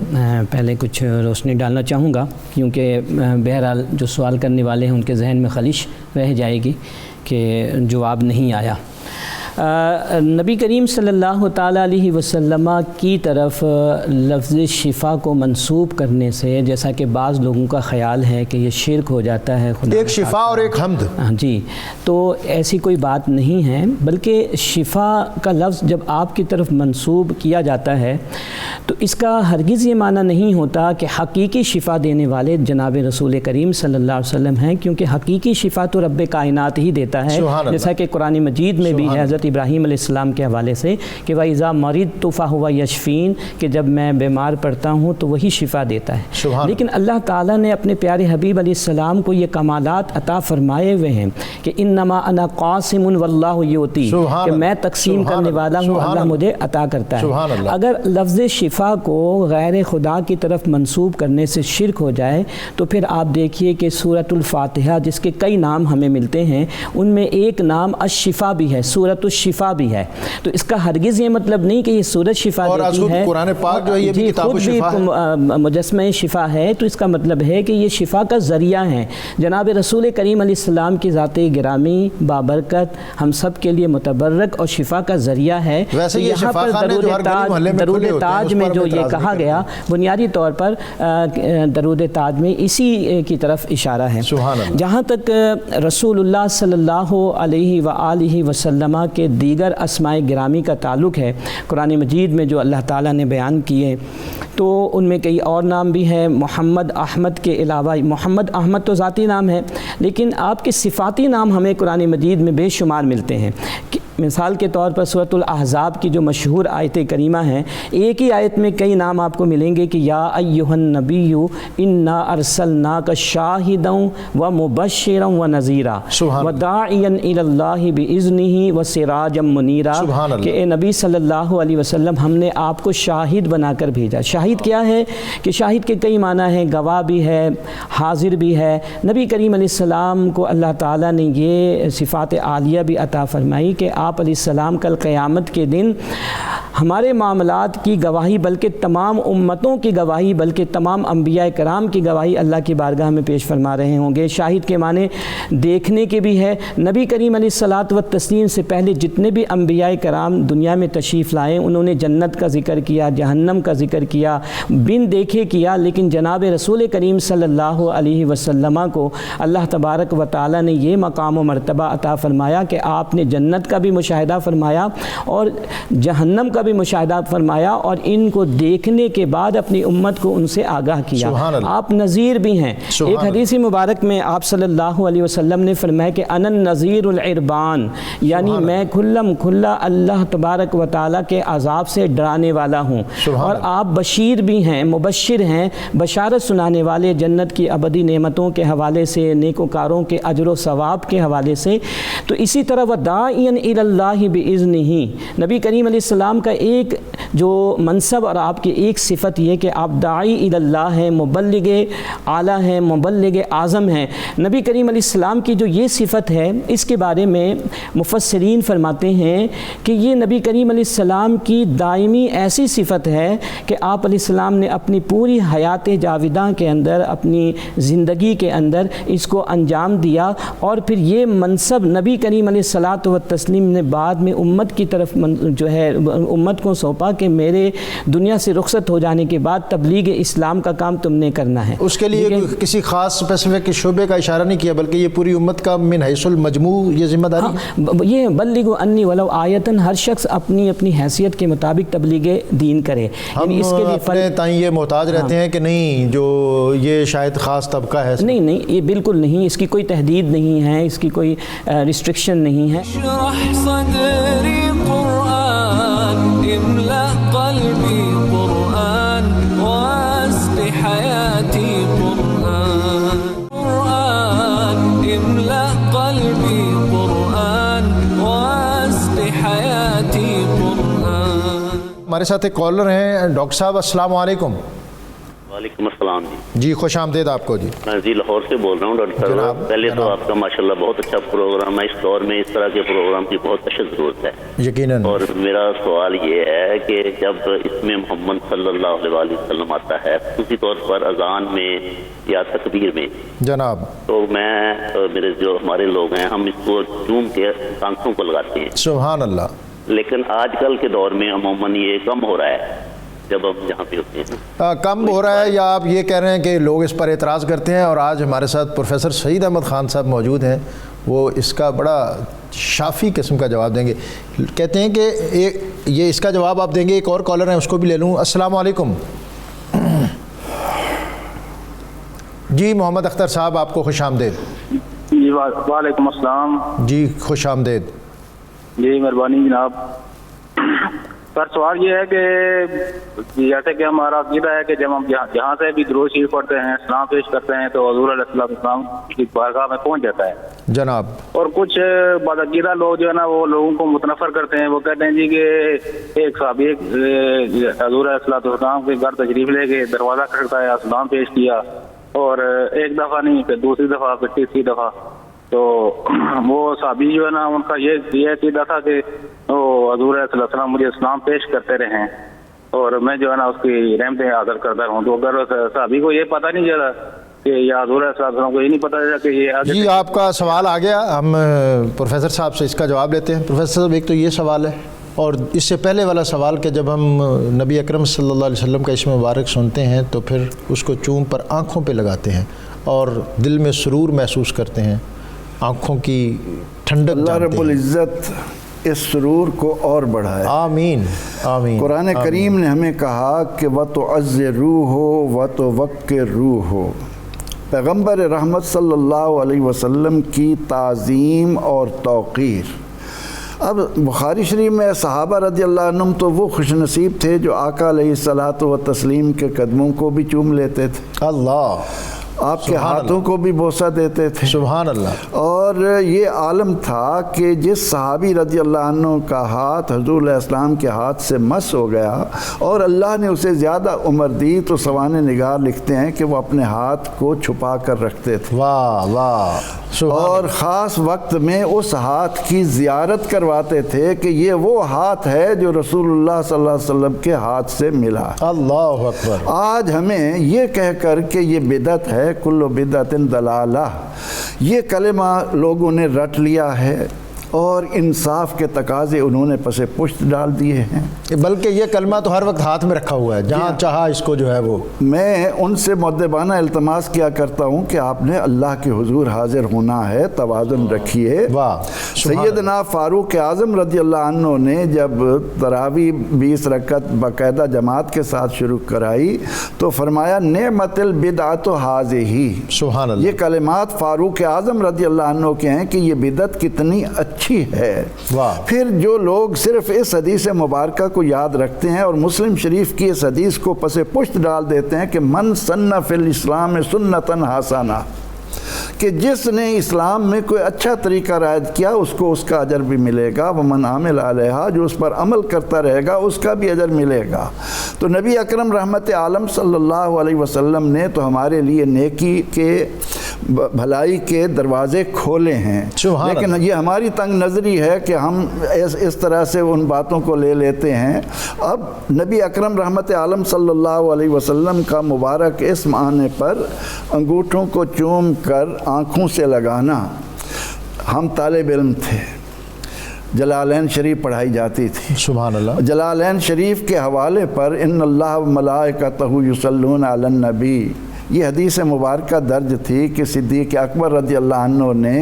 پہلے کچھ روشنی ڈالنا چاہوں گا، کیونکہ بہرحال جو سوال کرنے والے ہیں ان کے ذہن میں خلش رہ جائے گی کہ جواب نہیں آیا۔ نبی کریم صلی اللہ تعالیٰ علیہ وسلم کی طرف لفظ شفا کو منسوب کرنے سے، جیسا کہ بعض لوگوں کا خیال ہے کہ یہ شرک ہو جاتا ہے، ایک شفا اور ایک حمد، جی، تو ایسی کوئی بات نہیں ہے، بلکہ شفا کا لفظ جب آپ کی طرف منسوب کیا جاتا ہے تو اس کا ہرگز یہ معنی نہیں ہوتا کہ حقیقی شفا دینے والے جناب رسول کریم صلی اللہ علیہ وسلم ہیں، کیونکہ حقیقی شفا تو رب کائنات ہی دیتا ہے، جیسا کہ قرآن مجید میں بھی ہے۔ حضرت ابراہیم علیہ السلام کے حوالے سے کہ وَإِذَا مَرِضْتُ فَهُوَ يَشْفِينِ کہ جب میں بیمار پڑتا ہوں تو وہی شفا دیتا ہے۔ لیکن اللہ تعالیٰ نے اپنے پیارے حبیب علیہ السلام کو یہ کمالات عطا فرمائے ہوئے ہیں کہ انما انا قاسم واللہ یؤتی، کہ میں تقسیم کرنے والا ہوں، اللہ مجھے عطا کرتا ہے۔ اگر لفظ شفا کو غیر خدا کی طرف منسوب کرنے سے شرک ہو جائے تو پھر آپ دیکھیے کہ سورۃ الفاتحہ جس کے کئی نام ہمیں ملتے ہیں ان میں ایک نام الشفا بھی ہے، سورۃ الشفا بھی ہے، تو اس کا ہرگز یہ مطلب نہیں کہ یہ سورۃ شفا دیتی ہے، قرآن پاک جو ہے یہ بھی کتاب الشفا ہے، مجسمہ شفا ہے، تو اس کا مطلب ہے کہ یہ شفا کا ذریعہ ہے۔ جناب رسول کریم علیہ السلام کی ذات گرامی بابرکت ہم سب کے لیے متبرک اور شفا کا ذریعہ ہے۔ ویسے یہ یہاں پر درود تاج میں جو یہ کہا گیا بنیادی طور پر درود تاج میں اسی کی طرف اشارہ ہے۔ جہاں تک رسول اللہ صلی اللہ علیہ وآلہ وسلم کے دیگر اسماء گرامی کا تعلق ہے، قرآن مجید میں جو اللہ تعالیٰ نے بیان کیے تو ان میں کئی اور نام بھی ہیں۔ محمد احمد کے علاوہ، محمد احمد تو ذاتی نام ہے لیکن آپ کے صفاتی نام ہمیں قرآن مجید میں بے شمار ملتے ہیں۔ مثال کے طور پر سورۃ الاحزاب کی جو مشہور آیت کریمہ ہیں، ایک ہی آیت میں کئی نام آپ کو ملیں گے کہ یا ایھا النبی انا ارسلناک شاہدا ومبشرا ونذیرا وداعیا الی اللہ باذنہ وسراجا منیرا، کہ اے نبی صلی اللہ علیہ وسلم ہم نے آپ کو شاہد بنا کر بھیجا۔ شاہد کیا ہے کہ شاہد کے کئی معنی ہیں، گواہ بھی ہے، حاضر بھی ہے۔ نبی کریم علیہ السلام کو اللہ تعالیٰ نے یہ صفات عالیہ بھی عطا فرمائی کہ آپ علیہ السلام کل قیامت کے دن ہمارے معاملات کی گواہی، بلکہ تمام امتوں کی گواہی، بلکہ تمام انبیاء کرام کی گواہی اللہ کی بارگاہ میں پیش فرما رہے ہوں گے۔ شاہد کے معنی دیکھنے کے بھی ہے۔ نبی کریم علیہ الصلاۃ والتسلیم سے پہلے جتنے بھی انبیاء کرام دنیا میں تشریف لائے انہوں نے جنت کا ذکر کیا، جہنم کا ذکر کیا، بن دیکھے کیا، لیکن جناب رسول کریم صلی اللہ علیہ وسلم کو اللہ تبارک و تعالی نے یہ مقام و مرتبہ عطا فرمایا کہ آپ نے جنت کا بھی مشاہدہ فرمایا اور جہنم کا بھی مشاہدہ فرمایا، اور ان کو دیکھنے کے بعد اپنی امت کو ان سے آگاہ کیا۔ آپ نذیر بھی ہیں۔ ایک حدیث مبارک میں آپ صلی اللہ علیہ وسلم نے فرمایا کہ انا النذیر العربان، یعنی میں کھلم کھلا اللہ تبارک و تعالیٰ کے عذاب سے ڈرانے والا ہوں، اور آپ بشیر بھی ہیں، مبشر ہیں، بشارت سنانے والے جنت کی ابدی نعمتوں کے حوالے سے، نیکوکاروں کے اجر و ثواب کے حوالے سے۔ تو اسی طرح وداعیا الی اللہ باذنہ، نبی کریم علیہ السلام کا ایک جو منصب اور آپ کی ایک صفت یہ کہ آپ داعی الی اللہ ہیں، مبلغ اعلیٰ ہیں، مبلغ اعظم ہیں۔ نبی کریم علیہ السلام کی جو یہ صفت ہے اس کے بارے میں مفسرین فرماتے ہیں کہ یہ نبی کریم علیہ السلام کی دائمی ایسی صفت ہے کہ آپ علیہ السلام نے اپنی پوری حیات جاوداں کے اندر، اپنی زندگی کے اندر اس کو انجام دیا، اور پھر یہ منصب نبی کریم علیہ الصلاۃ والتسلیم نے بعد میں امت کی طرف جو ہے امت کو سونپا کہ میرے دنیا سے رخصت ہو جانے کے بعد تبلیغ اسلام کا کام تم نے کرنا ہے۔ اس کے لیے کسی خاص اسپیسیفک شعبے کا اشارہ نہیں کیا بلکہ یہ پوری امت کا من حیث المجموع یہ ذمہ داری، یہ بلغوا انی ولو آیتن، ہر شخص اپنی اپنی حیثیت کے مطابق تبلیغ دین کرے۔ ہم اس کے لیے اپنے تائیں یہ محتاج رہتے ہیں کہ نہیں جو یہ شاید خاص طبقہ ہے؟ نہیں نہیں، یہ بالکل نہیں، اس کی کوئی تحدید نہیں ہے، اس کی کوئی ریسٹرکشن نہیں ہے۔ اشرح صدری قرآن، املأ قلبی قرآن، واسق حیاتی قرآن، قرآن املأ قلبی قرآن، واسق حیاتی قرآن۔ ہمارے ساتھ ایک کالر ہیں ڈاکٹر صاحب، السلام علیکم۔ وعلیکم السلام جی خوش آمدید آپ کو۔ جی میں لاہور سے بول رہا ہوں ڈاکٹر صاحب۔ پہلے تو آپ کا ماشاءاللہ بہت اچھا پروگرام ہے، اس دور میں اس طرح کے پروگرام کی بہت اشد ضرورت ہے یقیناً۔ اور میرا سوال یہ ہے کہ جب اس میں محمد صلی اللہ علیہ وسلم آتا ہے خصوصی طور پر اذان میں یا تکبیر میں جناب، تو میں میرے جو ہمارے لوگ ہیں ہم اس کو چوم کے آنکھوں کو لگاتے ہیں، سبحان اللہ، لیکن آج کل کے دور میں عموماً یہ کم ہو رہا ہے جب ہم جہاں پہ ہوتے ہیں۔ کم ہو رہا ہے یا آپ یہ کہہ رہے ہیں کہ لوگ اس پر اعتراض کرتے ہیں؟ اور آج ہمارے ساتھ پروفیسر سعید احمد خان صاحب موجود ہیں، وہ اس کا بڑا شافی قسم کا جواب دیں گے۔ کہتے ہیں کہ یہ اس کا جواب آپ دیں گے۔ ایک اور کالر ہیں اس کو بھی لے لوں۔ السلام علیکم۔ جی محمد اختر صاحب آپ کو خوش آمدید۔ جی وعلیکم السلام۔ جی خوش آمدید۔ جی مہربانی جناب. سر سوال یہ ہے کہ جیسے کہ ہمارا عقیدہ ہے کہ جب ہم جہاں سے بھی درود شریف پڑھتے ہیں، سلام پیش کرتے ہیں، تو حضور علیہ السلام کی بارگاہ میں پہنچ جاتا ہے جناب. اور کچھ بدعقیدہ لوگ جو ہے نا وہ لوگوں کو متنفر کرتے ہیں. وہ کہتے ہیں جی کہ ایک صحابی حضور علیہ السلام کے گھر تشریف لے کے دروازہ کھٹکھٹایا، سلام پیش کیا، اور ایک دفعہ نہیں پھر دوسری دفعہ پھر تیسری دفعہ. تو وہ صحابی جو ہے نا ان کا یہ عقیدہ تھا کہ وہ حضور علیہ السلام مجھے اسلام پیش کرتے رہے اور میں جو ہے نا اس کی رحمتیں حاصل کرتا رہوں. تو اگر صحابی کو یہ پتہ نہیں چلا کہ یا حضور علیہ السلام کو یہ نہیں پتہ چلا کہ یہ جی آپ کا سوال آ گیا. ہم پروفیسر صاحب سے اس کا جواب لیتے ہیں. پروفیسر صاحب، ایک تو یہ سوال ہے، اور اس سے پہلے والا سوال کہ جب ہم نبی اکرم صلی اللہ علیہ وسلم کا اسم مبارک سنتے ہیں تو پھر اس کو چوم پر آنکھوں پہ لگاتے ہیں اور دل میں سرور محسوس کرتے ہیں، آنکھوں کی ٹھنڈک. اللہ رب العزت اس سرور کو اور بڑھائے. آمین آمین. قرآن کریم نے ہمیں کہا کہ وَتُعَزِّرُوهُ وَتُوَقِّرُوهُ. پیغمبر رحمت صلی اللہ علیہ وسلم کی تعظیم اور توقیر. اب بخاری شریف میں صحابہ رضی اللہ عنہم تو وہ خوش نصیب تھے جو آقا علیہ الصلاۃ والتسلیم کے قدموں کو بھی چوم لیتے تھے. اللہ. آپ کے ہاتھوں کو بھی بوسہ دیتے تھے. سبحان اللہ. اور یہ عالم تھا کہ جس صحابی رضی اللہ عنہ کا ہاتھ حضور علیہ السلام کے ہاتھ سے مس ہو گیا اور اللہ نے اسے زیادہ عمر دی، تو سوانح نگار لکھتے ہیں کہ وہ اپنے ہاتھ کو چھپا کر رکھتے تھے. واہ واہ. اور خاص وقت میں اس ہاتھ کی زیارت کرواتے تھے کہ یہ وہ ہاتھ ہے جو رسول اللہ صلی اللہ علیہ وسلم کے ہاتھ سے ملا. اللہ اکبر. آج ہمیں یہ کہہ کر کہ یہ بدعت ہے، کل بدعت ضلالہ، یہ کلمہ لوگوں نے رٹ لیا ہے اور انصاف کے تقاضے انہوں نے پس پشت ڈال دیے ہیں. بلکہ یہ کلمہ تو ہر وقت ہاتھ میں رکھا ہوا ہے، جہاں چاہا اس کو جو ہے وہ. میں ان سے مؤدبانہ التماس کیا کرتا ہوں کہ آپ نے اللہ کے حضور حاضر ہونا ہے، توازن رکھیے. واہ. سیدنا فاروق اعظم رضی اللہ عنہ نے جب تراویح 20 رکعت باقاعدہ جماعت کے ساتھ شروع کرائی تو فرمایا نعمت البدعۃ ھذہ. سبحان اللہ. یہ کلمات فاروق اعظم رضی اللہ عنہ کے ہیں کہ یہ بدعت کتنی اچھی ہے. واہ. پھر جو لوگ صرف اس حدیث مبارکہ کو یاد رکھتے ہیں اور مسلم شریف کی اس حدیث کو پس پشت ڈال دیتے ہیں کہ من سن فی الاسلام سنتاً حسنہ، کہ جس نے اسلام میں کوئی اچھا طریقہ رائج کیا اس کو اس کا اجر بھی ملے گا. ومن عامل علیہا، جو اس پر عمل کرتا رہے گا اس کا بھی اجر ملے گا. تو نبی اکرم رحمت عالم صلی اللہ علیہ وسلم نے تو ہمارے لیے نیکی کے بھلائی کے دروازے کھولے ہیں، لیکن یہ ہماری تنگ نظری ہے کہ ہم اس طرح سے ان باتوں کو لے لیتے ہیں. اب نبی اکرم رحمت عالم صلی اللہ علیہ وسلم کا مبارک اسم آنے پر انگوٹھوں کو چوم کر آنکھوں سے لگانا. ہم طالب علم تھے، جلالین شریف پڑھائی جاتی تھی. سبحان اللہ. جلالین شریف کے حوالے پر ان اللہ و ملائکتہ یصلون علی النبی، یہ حدیث مبارکہ درج تھی کہ صدیق اکبر رضی اللہ عنہ نے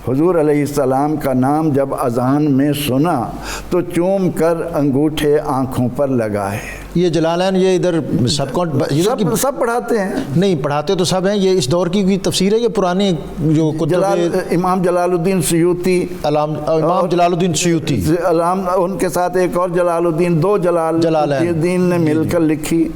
حضور علیہ السلام کا نام جب اذان میں سنا تو چوم کر انگوٹھے آنکھوں پر لگائے. یہ جلالین یہ ادھر سب پڑھاتے ہیں. نہیں پڑھاتے تو سب ہیں. یہ اس دور کی تفسیر ہے، یہ پرانے جو امام جلال الدین سیوطی، امام جلال الدین سیوطی، ان کے ساتھ ایک اور جلال الدین، دو جلال الدین نے مل کر لکھی.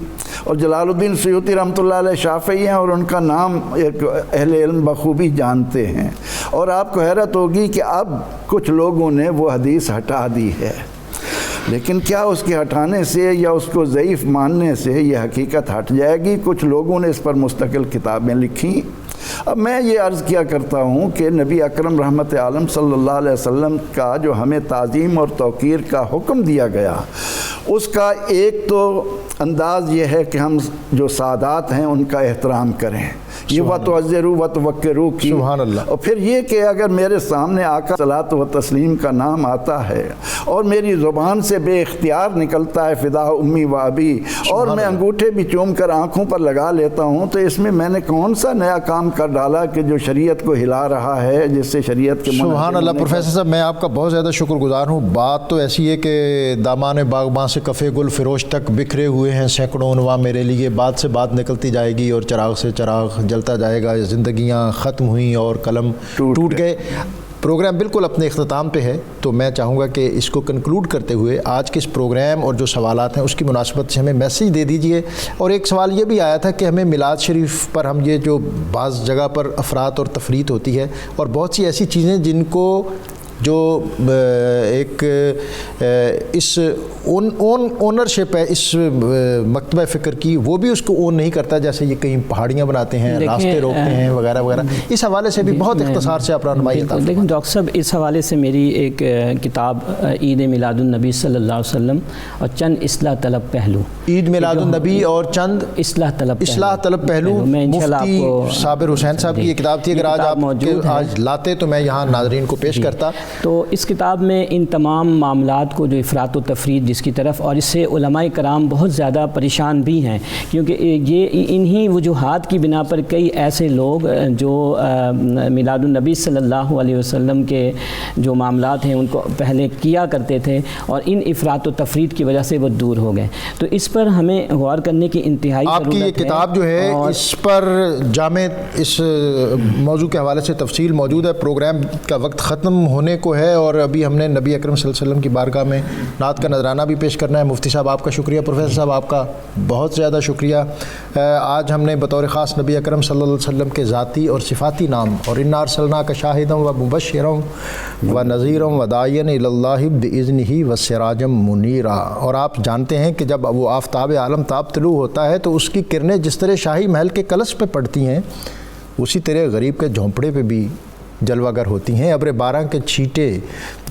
اور جلال الدین سیوطی رحمۃ اللہ علیہ شافعی ہیں اور ان کا نام ایک اہل علم بخوبی جانتے ہیں. اور آپ کو حیرت ہوگی کہ اب کچھ لوگوں نے وہ حدیث ہٹا دی ہے، لیکن کیا اس کے ہٹانے سے یا اس کو ضعیف ماننے سے یہ حقیقت ہٹ جائے گی؟ کچھ لوگوں نے اس پر مستقل کتابیں لکھی. اب میں یہ عرض کیا کرتا ہوں کہ نبی اکرم رحمت عالم صلی اللہ علیہ وسلم کا جو ہمیں تعظیم اور توقیر کا حکم دیا گیا، اس کا ایک تو انداز یہ ہے کہ ہم جو سادات ہیں ان کا احترام کریں. یہ وَتُعَزِّرُوا وَتُوَقِّرُوا کی. سبحان اللہ. اور پھر یہ کہ اگر میرے سامنے آقا صلاۃ و تسلیم کا نام آتا ہے اور میری زبان سے بے اختیار نکلتا ہے فدا امی و ابی، اور میں انگوٹھے بھی چوم کر آنکھوں پر لگا لیتا ہوں، تو اس میں نے کون سا نیا کام کر ڈالا کہ جو شریعت کو ہلا رہا ہے، جس سے شریعت کے سبحان اللہ. پروفیسر صاحب میں آپ کا بہت زیادہ شکر گزار ہوں. بات تو ایسی ہے کہ دامان باغباں سے کفے گل فروش تک بکھرے ہوئے ہیں سینکڑوں عنوان میرے لیے. بات سے بات نکلتی جائے گی اور چراغ سے چراغ جلتا جائے گا. زندگیاں ختم ہوئیں اور قلم ٹوٹ گئے. پروگرام بالکل اپنے اختتام پہ ہے، تو میں چاہوں گا کہ اس کو کنکلوڈ کرتے ہوئے آج کے اس پروگرام اور جو سوالات ہیں اس کی مناسبت سے ہمیں میسیج دے دیجئے۔ اور ایک سوال یہ بھی آیا تھا کہ ہمیں میلاد شریف پر ہم یہ جو بعض جگہ پر افراط اور تفریط ہوتی ہے اور بہت سی ایسی چیزیں جن کو جو ایک اس اونرشپ ہے اس مکتبہ فکر کی، وہ بھی اس کو اون نہیں کرتا، جیسے یہ کہیں پہاڑیاں بناتے ہیں، راستے روکتے ہیں وغیرہ وغیرہ۔ اس حوالے سے بھی بہت اختصار سے آپ رہنمائی عطا فرمائیں۔ لیکن ڈاکٹر صاحب اس حوالے سے میری ایک کتاب عید میلاد النبی صلی اللہ علیہ وسلم اور چند اصلاح طلب پہلو، عید میلاد النبی اور چند اصلاح طلب پہلو، مفتی صابر حسین صاحب کی یہ کتاب تھی، اگر آج لاتے تو میں یہاں ناظرین کو پیش کرتا۔ تو اس کتاب میں ان تمام معاملات کو جو افراط و تفریط جس کی طرف، اور اس سے علماء کرام بہت زیادہ پریشان بھی ہیں، کیونکہ یہ انہی وجوہات کی بنا پر کئی ایسے لوگ جو میلاد النبی صلی اللہ علیہ وسلم کے جو معاملات ہیں ان کو پہلے کیا کرتے تھے اور ان افراط و تفریط کی وجہ سے وہ دور ہو گئے۔ تو اس پر ہمیں غور کرنے کی انتہائی ضرورت ہے۔ آپ کی یہ کتاب جو ہے اس پر جامع اس موضوع کے حوالے سے تفصیل موجود ہے۔ پروگرام کا وقت ختم ہونے کو ہے اور ابھی ہم نے نبی اکرم صلی اللہ علیہ وسلم کی بارگاہ میں نعت کا نذرانہ بھی پیش کرنا ہے۔ مفتی صاحب آپ کا شکریہ، پروفیسر صاحب آپ کا بہت زیادہ شکریہ۔ آج ہم نے بطور خاص نبی اکرم صلی اللہ علیہ وسلم کے ذاتی اور صفاتی نام اور انا ارسلناک شاہدا و مبشرا و نذیرا و داعیا الی اللہ باذنہ و سراجا منیرا، اور آپ جانتے ہیں کہ جب وہ آفتاب عالم تاب طلوع ہوتا ہے تو اس کی کرنیں جس طرح شاہی محل کے کلش پہ پڑتی ہیں اسی طرح غریب کے جھونپڑے پہ بھی جلوہ گر ہوتی ہیں۔ ابر بارہ کے چھینٹے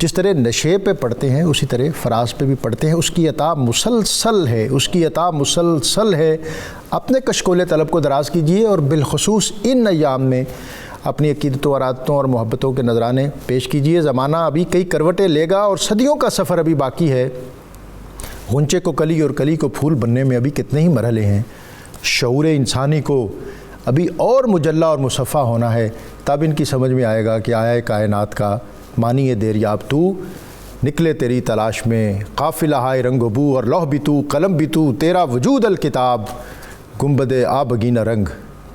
جس طرح نشے پہ پڑتے ہیں اسی طرح فراز پہ بھی پڑتے ہیں۔ اس کی عطا مسلسل ہے، اس کی عطا مسلسل ہے۔ اپنے کشکول طلب کو دراز کیجیے اور بالخصوص ان ایام میں اپنی عقیدتوں اور عادتوں اور محبتوں کے نذرانے پیش کیجیے۔ زمانہ ابھی کئی کروٹیں لے گا اور صدیوں کا سفر ابھی باقی ہے۔ غنچے کو کلی اور کلی کو پھول بننے میں ابھی کتنے ہی مرحلے ہیں۔ شعور انسانی کو ابھی اور مجلہ اور مصفہ ہونا ہے، تب ان کی سمجھ میں آئے گا کہ آیا کائنات کا مانی دریاب تو، نکلے تیری تلاش میں قافلہ ہائے رنگ و بو، اور لوح بھی تو قلم بھی تو، تیرا وجود الکتاب، گنبد آبگینہ رنگ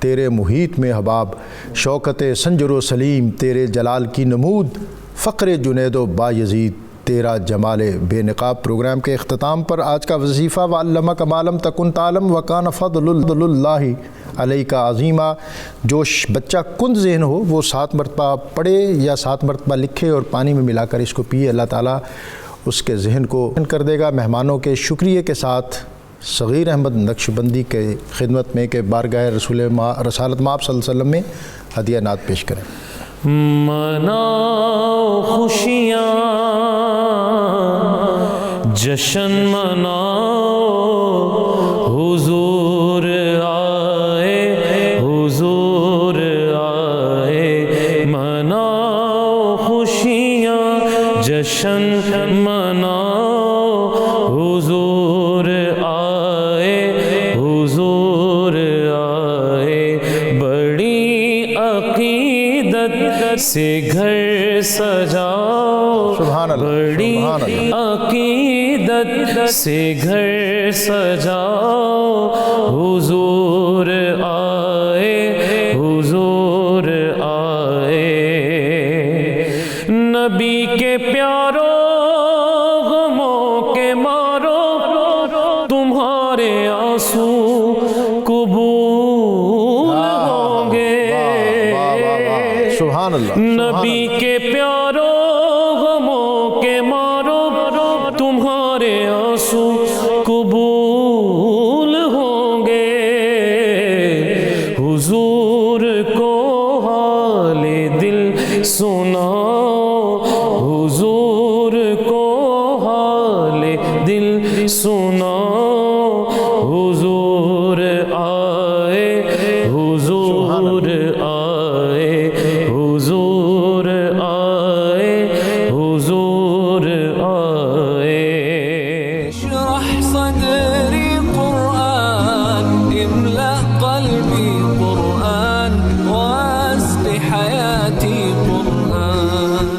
تیرے محیط میں حباب، شوکت سنجر و سلیم تیرے جلال کی نمود، فقر جنید و بایزید تیرا جمال بے نقاب۔ پروگرام کے اختتام پر آج کا وظیفہ وعلمک ما لم تکن تعلم وکان فضل اللہ علیک عظیمہ۔ جو بچہ کند ذہن ہو وہ 7 مرتبہ پڑھے یا 7 مرتبہ لکھے اور پانی میں ملا کر اس کو پیے، اللہ تعالیٰ اس کے ذہن کو کر دے گا۔ مہمانوں کے شکریہ کے ساتھ صغیر احمد نقشبندی کے خدمت میں کہ بارگاہ رسالت مآب صلی اللہ علیہ وسلم میں ہدیہ نعت پیش کریں۔ مناؤ خوشیاں جشن مناؤ، حضور آئے حضور آئے، مناؤ خوشیاں جشن مناؤ، حضور آئے حضور آئے، بڑی عقیدت سے گھر سجاؤ، بڑی عقیدت سے گھر سجاؤ، حضور آئے حضور آئے، نبی کے پیارو غموں کے مارو، تمہارے آنسو قبول ہوں گے، سبحان اللہ، نبی کے پیارو غموں کے مارو، تمہارے آنسو قبول ہوں گے، حضور کو حال دل سناؤ، حضور کو حال دل سناؤ، حضور آئے حضور آئے حضور آئے حضور آئے۔ اشرح صدري قرآن، املأ قلبي